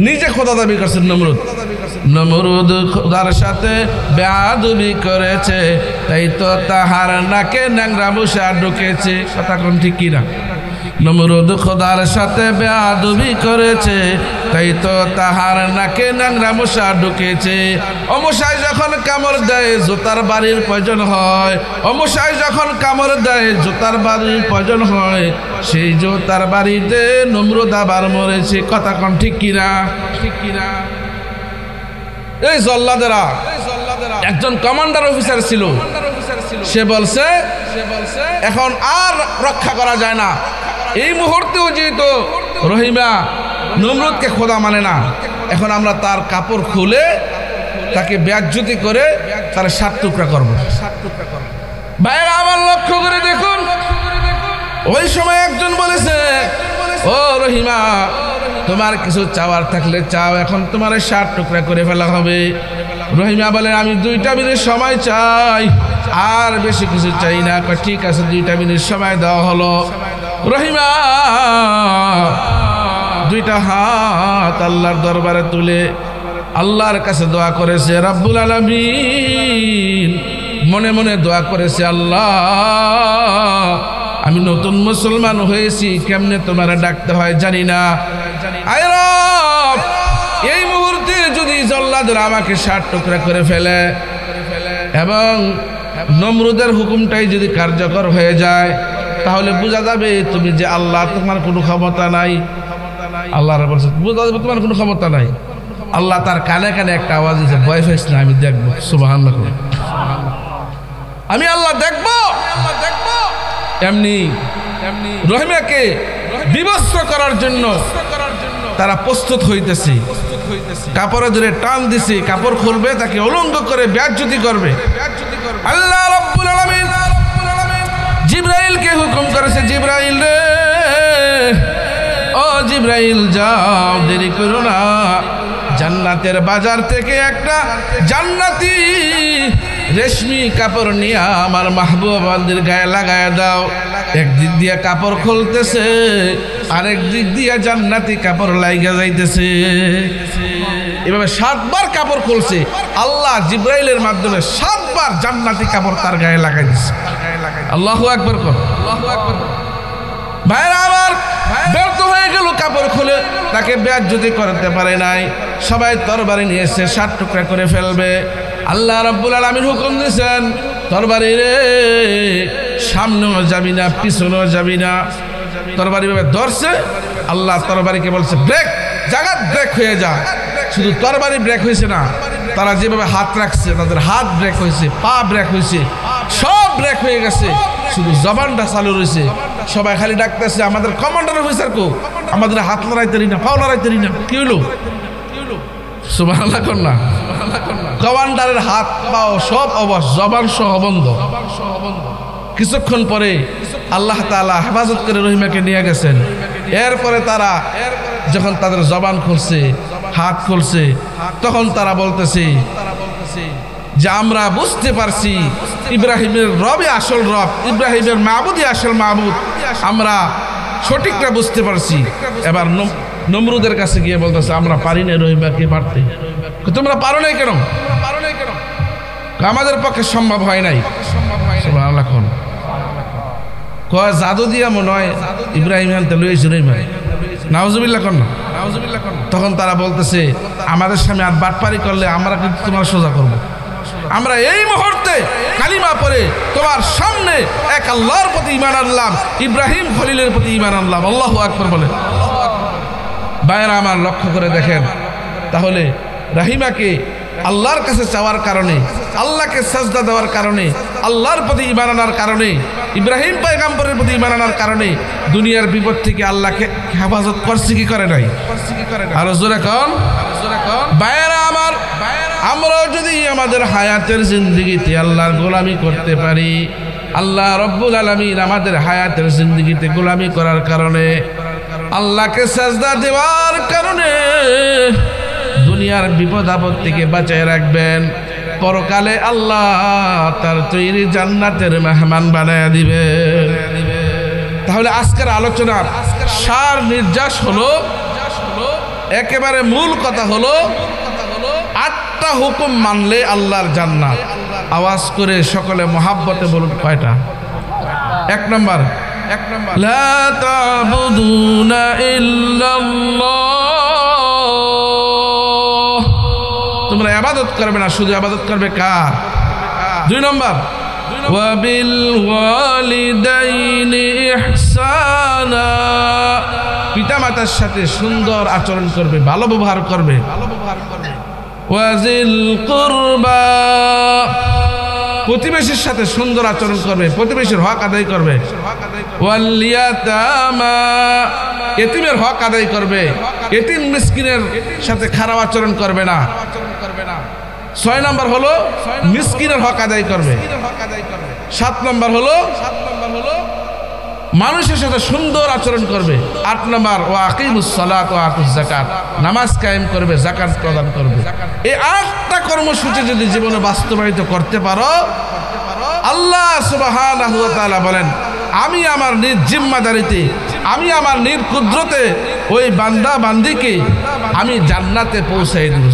নিজে খোদা দাবি করছেন নমরুদ। নমরুদ খোদার সাথে বেয়াদবি করেছে, তাই তো তাহার নাকে ন্যাংরা মশা ঢুকেছে। কথা কোন ঠিক কিনা? নমরুদ খোদার সাথে বেয়াদবি করেছে, তাই তো তাহার নাকে ন্যাংরা মশা ঢুকেছে। অমশায় যখন কামড় দেয় জুতার বাড়ির প্রয়োজন হয়, অমশায় যখন কামড় দেয় জুতার বাড়ির প্রয়োজন হয়, সেই জুতার বাড়িতে নমরুদ আবার মরেছে। কথা কোন ঠিক কিনা? ঠিক কিনা? এই জল্লাদেরা একজন কমান্ডার অফিসার ছিল, সে বলছে এখন আর রক্ষা করা যায় না। এই মুহূর্তেও যেহেতু রহিমা নমরুদকে খোদা মানে না, এখন আমরা তার কাপড় খুলে তাকে বেয়াজ্জতি করে তার 7 টুকরা করবো। ভাইরা আমার লক্ষ্য করে দেখুন, ওই সময় একজন বলেছে, ও রহিমা তোমার কিছু চাওয়ার থাকলে চাও, এখন তোমার 7 টুকরা করে ফেলা হবে। রহিমা বলে আমি 2টা মিনিট সময় চাই, আর বেশি কিছু চাই না। ঠিক আছে, 2টা মিনিট সময় দেওয়া হলো। রহিমা 2টা হাত আল্লাহর দরবারে তুলে আল্লাহর কাছে দোয়া করেছে, রব্বুল আলামিন মনে মনে দোয়া করেছে, আল্লাহ আমি নতুন মুসলমান হয়েছি, কেমনে তোমার ডাকতে হয় জানি না। আয় রব, এই মুহূর্তে যদি জল্লাদরা আমাকে 7 টুকরা করে ফেলে এবং নমরুদের হুকুমটাই যদি কার্যকর হয়ে যায়, তাহলে বোঝা যাবে তুমি যে আল্লাহ, তোমার কোনো ক্ষমতা নাই। আল্লাহ বলছে বোঝা যাবে তোমার কোনো ক্ষমতা নাই। আল্লাহ তার কানে কানে একটা আওয়াজ দিয়েছে, ভয় পাইস না, আমি দেখবো। সুবহানাল্লাহ, আমি আল্লাহ দেখবো। এমনি রহিমাকে বিবস্ত্র করার জন্য তারা প্রস্তুত হইতেছে, কাপড়ে ধরে টান দিছে, কাপড় খুলবে, তাকে অলঙ্গ করে বেয়াজ্জতি করবে। আল্লাহ রাব্বুল আলামিন জিবরাইলকে হুকুম করেছে, জিবরাইল রে, ও জিবরাইল যাও, দেরি করো না, জান্নাতের বাজার থেকে একটা জান্নাতি রেশমি কাপড় নিয়ে আমার মাহবুবাদের গায়ে লাগায় দাও। একদিক দিয়ে কাপড় খুলতেছে, আরেক দিক দিয়ে জান্নাতি কাপড় লাইগা যাইতেছে। এভাবে 7 বার কাপড় খুলছে, আল্লাহ জিবরাইলের মাধ্যমে 7 বার জান্নাতি কাপড় তার গায়ে লাগাই দিচ্ছে। আল্লাহু আকবার কর। ভাইরা আমার ব্যর্থ হয়ে গেল, কাপড় খুলে তাকে বেয়াজ্জতি করতে পারে নাই। সবাই তরবারি নিয়ে এসে 7 টুকরা করে ফেলবে। আল্লাহ রাব্বুল আলামিন হুকুম দিয়েছেন, তরবারি রে সামনেও যাবি না, পিছনেও যাবি না। তরবারি ভাবে ধরছে, আল্লাহ তরবারিকে বলছে ব্রেক, জায়গা ব্রেক হয়ে যা। শুধু তরবারি ব্রেক হয়েছে না, তারা যেভাবে হাত রাখছে তাদের হাত ব্রেক হয়েছে, পা ব্রেক হয়েছে, সব ব্রেক হয়ে গেছে, শুধু জবানটা চালু রয়েছে। সবাই খালি ডাকতেছে আমাদের কমান্ডার অফিসার কো, আমাদের হাত লড়াইতেরি না, পাও লড়াইতেরি না। কি হলো? সুবহানাল্লাহ কর না। কমান্ডারের হাত পাও সব অবশ, জবান সহ বন্ধ। কিছুক্ষণ পরে আল্লাহ তাআলা হেফাজত করে রহিমাকে নিয়ে গেছেন। এরপরে তারা যখন তাদের জবান খুলছে, হাত খুলছে, তখন তারা বলতেছে যে আমরা বুঝতে পারছি ইব্রাহিমের রবে আসল রব, ইব্রাহিমের মাবুদই আসল মাবুদ, আমরা সঠিকটা বুঝতে পারছি। এবার নমরুদের কাছে গিয়ে বলতেছে আমরা পারি না রহিমাকে মারতে। তোমরা পারো নাই কেন? আমাদের পক্ষে সম্ভব হয় নাই। সুবহানাল্লাহ। কয় জাদু দিয়া মনে হয় ইব্রাহিম আনতে লইছে রহিমা। নাউজুবিল্লাহ কর না। তখন তারা বলতেছে আমাদের সামনে আর বাটপারি করলে আমরা কিন্তু তোমার সোজা করব। আমরা এই মুহূর্তে কালিমা পড়ে তোমার সামনে এক আল্লাহর প্রতি ঈমান আনলাম, ইব্রাহিম খলিলের প্রতি ঈমান আনলাম। আল্লাহু আকবার বলে। ভাইরা আমার লক্ষ্য করে দেখেন, তাহলে রহিমাকে আল্লাহর কাছে চাওয়ার কারণে, আল্লাহকে সাজদা দেওয়ার কারণে, আল্লাহর প্রতি ঈমান আনার কারণে, ইব্রাহিম পয়গম্বরের প্রতি ঈমান আনার কারণে দুনিয়ার বিপদ থেকে আল্লাহকে হেফাজত করছে কি করে নাই? আরো জোরে কোন। ভাইরা আমার, আমরাও যদি আমাদের হায়াতের জিন্দেগিতে আল্লাহর গোলামি করতে পারি, আল্লাহ রব্বুল আলামিন আমাদের হায়াতের জিন্দেগিতে গোলামি করার কারণে, আল্লাহকে সাজদা দেওয়ার কারণে দুনিয়ার বিপদ আপদ থেকে বাঁচায় রাখবেন। পরকালে আল্লাহ তার তৈরি জান্নাতের মেহমান বানায় দিবে। তাহলে আজকের আলোচনার সার নির্যাস হলো, একেবারে মূল কথা হলো 8টা হুকুম মানলে আল্লাহর জান্নাত। আওয়াজ করে সকলে মহাব্বতে বলুন কয়টা? 1 নম্বর, লা তা'বুদুনা ইল্লাল্লাহ, তোমরা ইবাদত করবে না, শুধু ইবাদত করবে কার? 2 নম্বর, ওয়া বিল ওয়ালিদাইনি ইহসানা, পিতামাতার সাথে সুন্দর আচরণ করবে, ভালো ব্যবহার করবে। ওয়াজিল কুরবা, প্রতিবেশীর সাথে সুন্দর আচরণ করবে, প্রতিবেশীর হক আদায় করবে। ওয়াল ইয়াতামা, এতিমের হক আদায় করবে, এতিম মিসকিনের সাথে খারাপ আচরণ করবে না। 6 নম্বর হলো মিসকিনের হক আদায় করবে। 7 নম্বর হলো মানুষের সাথে সুন্দর আচরণ করবে। 8 নম্বর, ওয়া আকিমুস সালাত ওয়া আতুজ যাকাত, নামাজ কায়েম করবে, যাকাত প্রদান করবে। এই 8টা কর্মসূচি যদি জীবনে বাস্তবায়িত করতে পারো, আল্লাহ সুবহানাহু ওয়া তাআলা বলেন আমি আমার নিজ জিম্মাদারিতে, আমি আমার নিজ কুদরতে ওই বান্দা বান্দিকে আমি জান্নাতে পৌঁছাই দেব।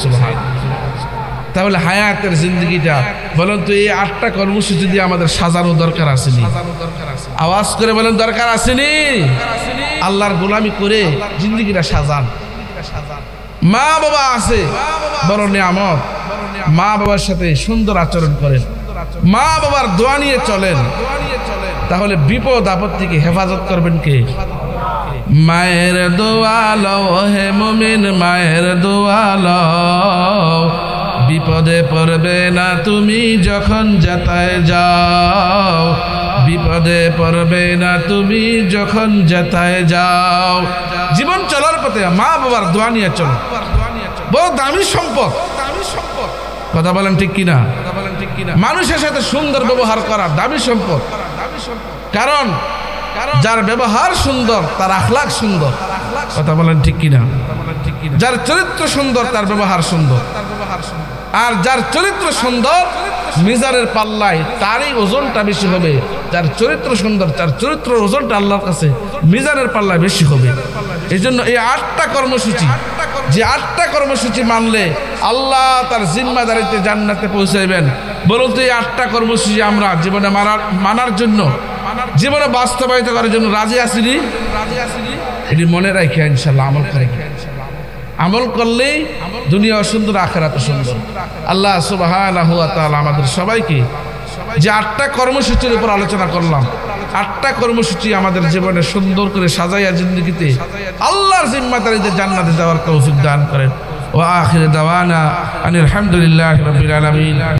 সুবহানাল্লাহ। তাহলে হায়াতের জিন্দগিটা বলেন তো এই 8টা কর্মসূচি দিয়ে আমাদের সাজানো দরকার আসেনি? আওয়াজ করে বলেন দরকার আসেনি? আল্লাহর গোলামি করে জিন্দগিটা সাজান। মা বাবা আছে বড় নিয়ামত, মা বাবার সাথে সুন্দর আচরণ করেন, মা বাবার দোয়া নিয়ে চলেন, তাহলে বিপদ আপদ থেকে হেফাজত করবেন কে? মায়ের দোয়া লও হে মুমিন, মায়ের দোয়া লও, বিপদে পড়বে না তুমি যখন যেতায় যাও, বিপদে পড়বে না তুমি যখন যেতায় যাও। জীবন চলার পথে মা বাবার দোয়া নিয়ে চলো, বড় দামি সম্পদ। কথা বলেন ঠিক কিনা? মানুষের সাথে সুন্দর ব্যবহার করা দামি সম্পদ। কারণ যার ব্যবহার সুন্দর তার আখলাক সুন্দর। কথা বলেন ঠিক কিনা? যার চরিত্র সুন্দর তার ব্যবহার সুন্দর। আর যার চরিত্র সুন্দর মিজানের পাল্লায় তারই ওজনটা বেশি হবে। যার চরিত্র সুন্দর তার চরিত্র ওজনটা আল্লাহর কাছে মিজানের পাল্লায় বেশি হবে। এই জন্য এই 8টা কর্মসূচি, যে 8টা কর্মসূচি মানলে আল্লাহ তার জিম্মাদারিতে জান্নাতে পৌঁছাইবেন। বলুন তো এই 8টা কর্মসূচি আমরা জীবনে মানার জন্য, জীবনে বাস্তবায়িত করার জন্য রাজি আছিনি? এটি মনে রাখে ইনশাআল্লাহ আমল করে। আমল করলেই দুনিয়া সুন্দর, আখিরাত সুন্দর। আল্লাহ সুবহানাহু ওয়া তাআলা আমাদের সবাইকে যে 8টা কর্মসূচির উপর আলোচনা করলাম, 8টা কর্মসূচি আমাদের জীবনে সুন্দর করে সাজাইয়া জিন্দগিতে আল্লাহর জিম্মাদারিতে জান্নাতে যাওয়ার তৌফিক দান করেন। ওয়া আখির দাওয়ানা আনিল হামদুলিল্লাহি রাব্বিল আলামিন।